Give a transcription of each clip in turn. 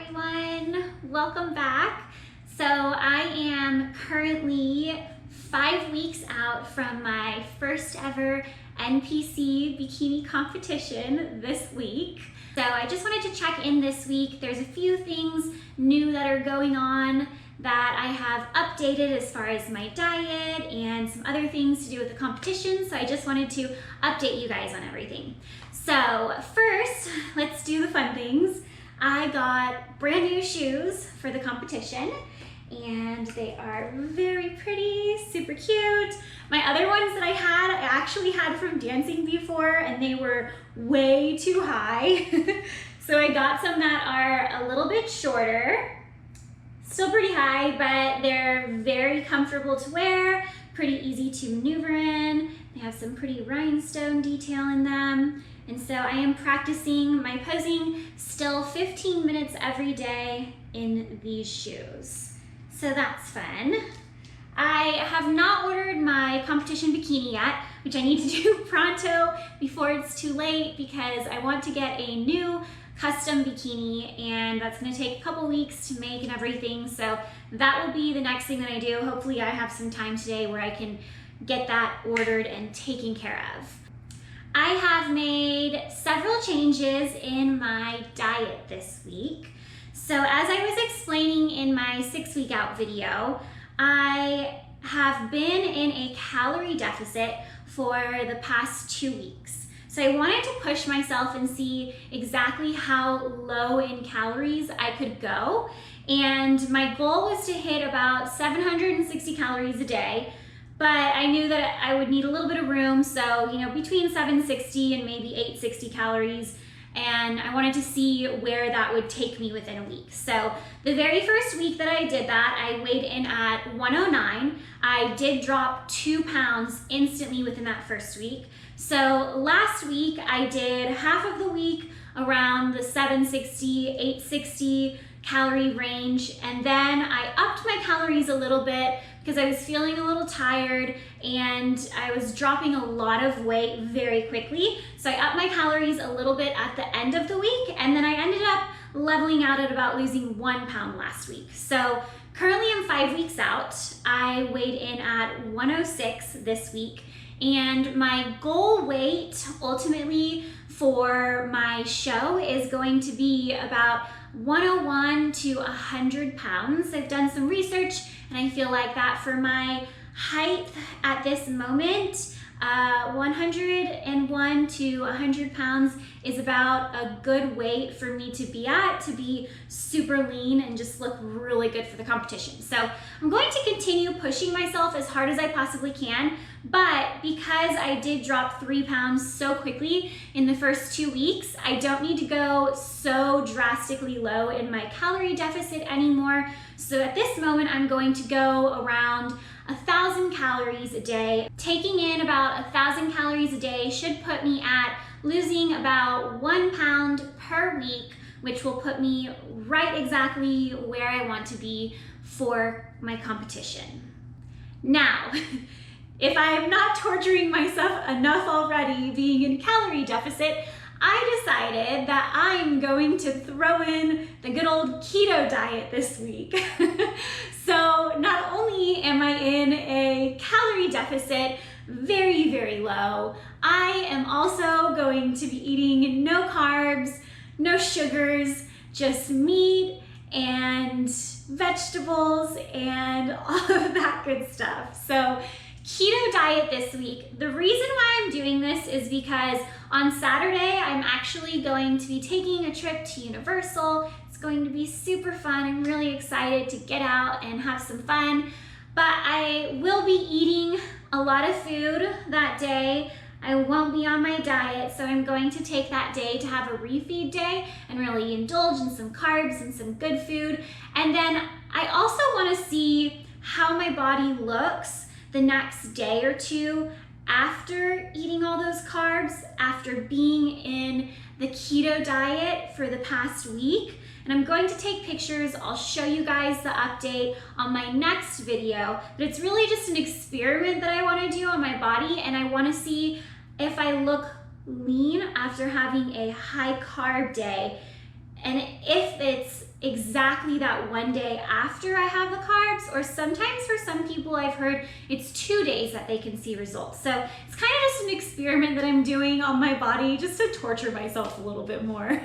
everyone, welcome back. So I am currently 5 weeks out from my first ever NPC Bikini competition this week. So I just wanted to check in this week. There's a few things new that are going on that I have updated as far as my diet and some other things to do with the competition. So I just wanted to update you guys on everything. So first, let's do the fun things. I got brand new shoes for the competition and they are very pretty, super cute. My other ones that I actually had from dancing before and they were way too high. So I got some that are a little bit shorter, still pretty high, but they're very comfortable to wear, pretty easy to maneuver in. They have some pretty rhinestone detail in them. And so I am practicing my posing still 15 minutes every day in these shoes. So that's fun. I have not ordered my competition bikini yet, which I need to do pronto before it's too late because I want to get a new custom bikini and that's gonna take a couple weeks to make and everything. So that will be the next thing that I do. Hopefully I have some time today where I can get that ordered and taken care of. I have made several changes in my diet this week. So as I was explaining in my 6-week out video, I have been in a calorie deficit for the past 2 weeks. So I wanted to push myself and see exactly how low in calories I could go. And my goal was to hit about 760 calories a day. But I knew that I would need a little bit of room, so between 760 and maybe 860 calories, and I wanted to see where that would take me within a week. So the very first week that I did that, I weighed in at 109. I did drop 2 pounds instantly within that first week. So last week I did half of the week around the 760, 860 calorie range, and then I upped my calories a little bit because I was feeling a little tired and I was dropping a lot of weight very quickly. So I upped my calories a little bit at the end of the week, and then I ended up leveling out at about losing 1 pound last week. So currently I'm 5 weeks out. I weighed in at 106 this week, and my goal weight ultimately for my show is going to be about 101 to 100 pounds. I've done some research and I feel like that for my height at this moment, 101 to 100 pounds is about a good weight for me to be at, to be super lean and just look really good for the competition. So I'm going to continue pushing myself as hard as I possibly can, but because I did drop 3 pounds so quickly in the first 2 weeks, I don't need to go so drastically low in my calorie deficit anymore. So at this moment, I'm going to go around 1,000 calories a day. Taking in about 1,000 calories a day should put me at losing about 1 pound per week, which will put me right exactly where I want to be for my competition. Now, if I am not torturing myself enough already being in calorie deficit, I decided that I'm going to throw in the good old keto diet this week. So not only am I in a calorie deficit, very, very low, I am also going to be eating no carbs, no sugars, just meat and vegetables and all of that good stuff. So keto diet this week. The reason why I'm doing this is because on Saturday, I'm actually going to be taking a trip to Universal. It's going to be super fun. I'm really excited to get out and have some fun. But I will be eating a lot of food that day. I won't be on my diet, so I'm going to take that day to have a refeed day and really indulge in some carbs and some good food. And then I also want to see how my body looks the next day or two after eating all those carbs, after being in the keto diet for the past week. And I'm going to take pictures. I'll show you guys the update on my next video, but it's really just an experiment that I want to do on my body, and I want to see if I look lean after having a high carb day, and if it's exactly exactly that one day after I have the carbs, or sometimes for some people I've heard it's 2 days that they can see results. So it's kind of just an experiment that I'm doing on my body just to torture myself a little bit more.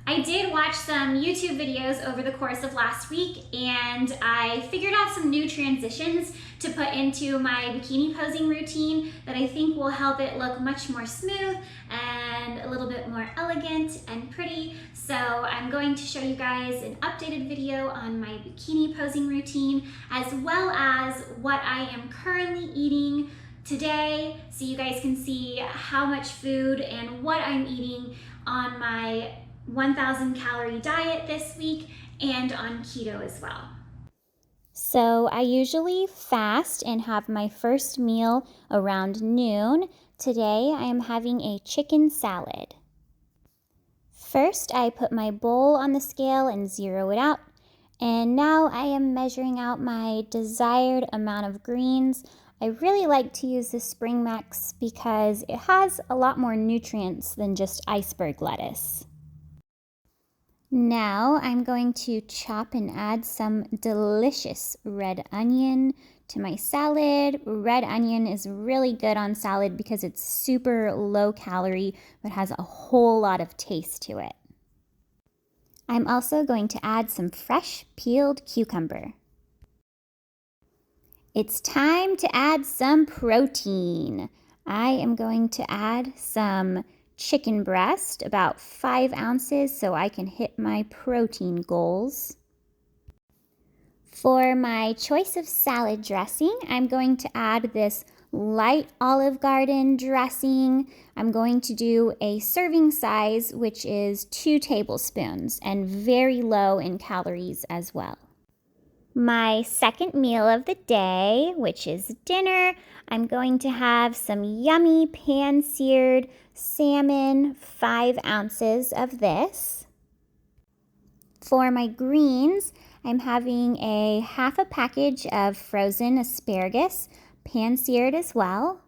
I did watch some YouTube videos over the course of last week, and I figured out some new transitions to put into my bikini posing routine that I think will help it look much more smooth and a little bit more elegant and pretty. So I'm going to show you guys an updated video on my bikini posing routine, as well as what I am currently eating today, so you guys can see how much food and what I'm eating on my 1,000 calorie diet this week and on keto as well. So I usually fast and have my first meal around noon. Today I am having a chicken salad. First I put my bowl on the scale and zero it out. And now I am measuring out my desired amount of greens. I really like to use the Spring Max because it has a lot more nutrients than just iceberg lettuce. Now I'm going to chop and add some delicious red onion to my salad. Red onion is really good on salad because it's super low calorie but has a whole lot of taste to it. I'm also going to add some fresh peeled cucumber. It's time to add some protein. I am going to add some chicken breast, about 5 ounces, so I can hit my protein goals. For my choice of salad dressing, I'm going to add this light Olive Garden dressing. I'm going to do a serving size, which is 2 tablespoons, and very low in calories as well. My second meal of the day, which is dinner, I'm going to have some yummy pan-seared salmon, 5 ounces of this. For my greens, I'm having a half a package of frozen asparagus, pan-seared as well.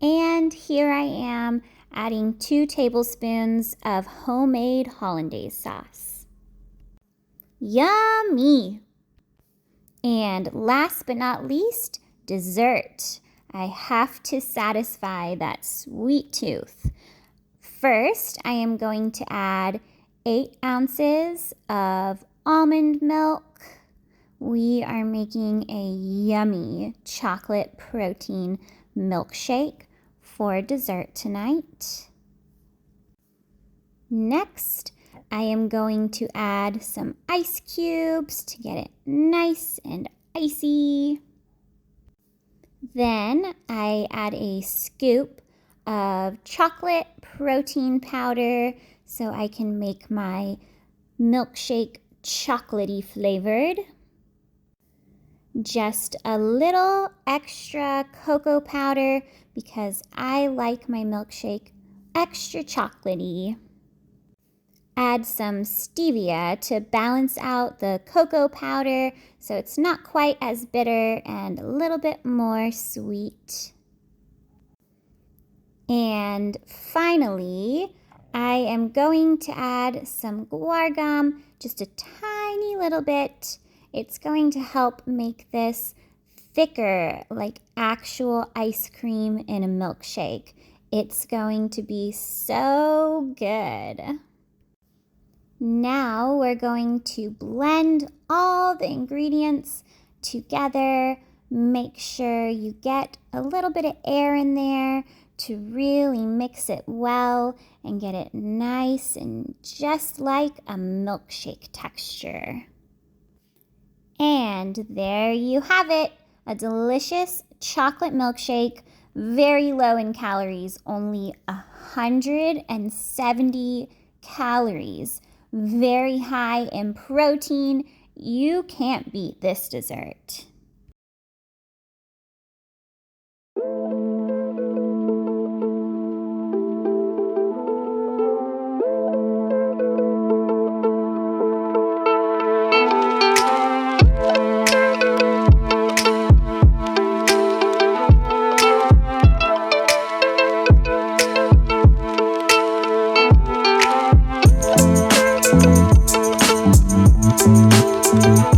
And here I am adding 2 tablespoons of homemade hollandaise sauce. Yummy! And last but not least, dessert. I have to satisfy that sweet tooth. First, I am going to add 8 ounces of almond milk. We are making a yummy chocolate protein milkshake for dessert tonight. Next, I am going to add some ice cubes to get it nice and icy. Then I add a scoop of chocolate protein powder so I can make my milkshake chocolatey flavored. Just a little extra cocoa powder because I like my milkshake extra chocolatey. Add some stevia to balance out the cocoa powder so it's not quite as bitter and a little bit more sweet. And finally, I am going to add some guar gum, just a tiny little bit. It's going to help make this thicker, like actual ice cream in a milkshake. It's going to be so good. Now we're going to blend all the ingredients together. Make sure you get a little bit of air in there to really mix it well and get it nice and just like a milkshake texture. And there you have it, a delicious chocolate milkshake, very low in calories, only 170 calories. Very high in protein. You can't beat this dessert. Bye.